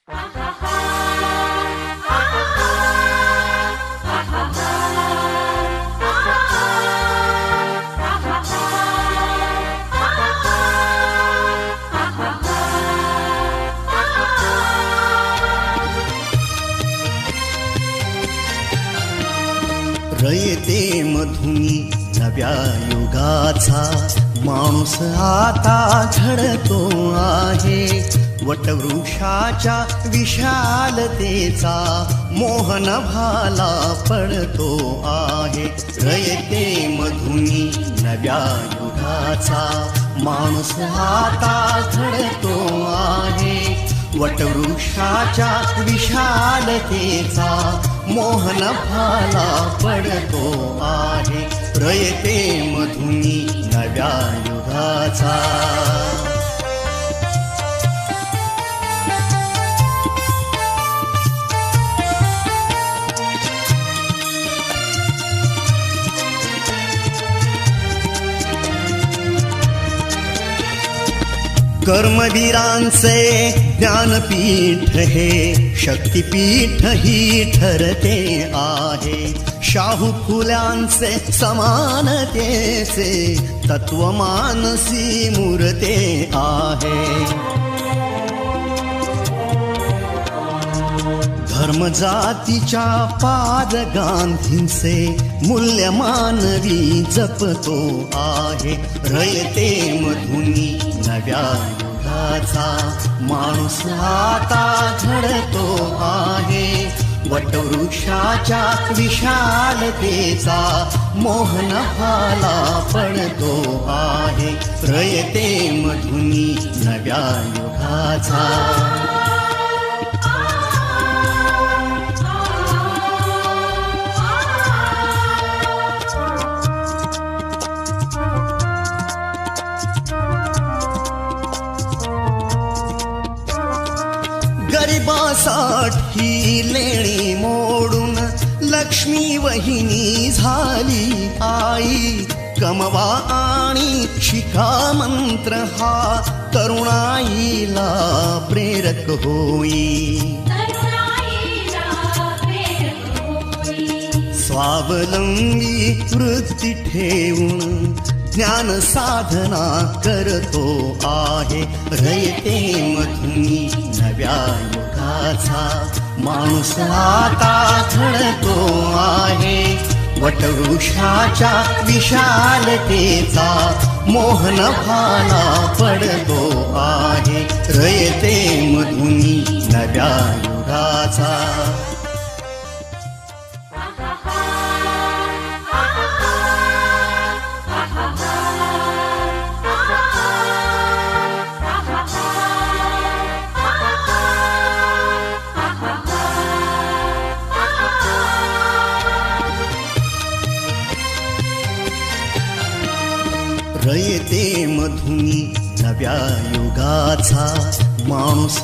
रयते मधुनी नव्या युगाचा माणूस आता घडतो आहे. वटवृक्षाच्या विशालतेचा मोहन भाला पडतो आहे. रयते मधुनी नव्या युगाचा माणूस आता घडतो आहे. वटवृक्षाच्या विशालतेचा मोहन भाला पडतो आहे. रयते मधुनी नव्या युगाचा. कर्मवीरांचे ज्ञानपीठ हे शक्तिपीठ ही ठरते आहे. शाहू फुल्यांचे समानतेचे तत्व मानसी मूर्ते आहे. धर्म जातीच्या पाद गांधींचे मूल्य मानवी जपतो आहे. रयते मधुनी नव्या युगाचा माणूस आता घडतो आहे. वटवृक्षाच्या विशालतेचा मोहन भाला पडतो आहे. रयते मधुनी नव्या युगाचा. गरिबासाठी लेणी मोडून लक्ष्मी वहिनी झाली आई. कमवा आणि शिका मंत्र हा तरुणाईला प्रेरक होई. स्वावलंबी वृत्ती ठेवून ज्ञान साधना करतो आहे. रयते मधुनी नव्या युगाचा माणूस आता घडतो आहे. वटवृक्षाच्या विशालतेचा मोहन भाला पडतो आहे. रयते मधुनी नव्या युगाचा. रयते मधुनी नव्या युगाचा माणूस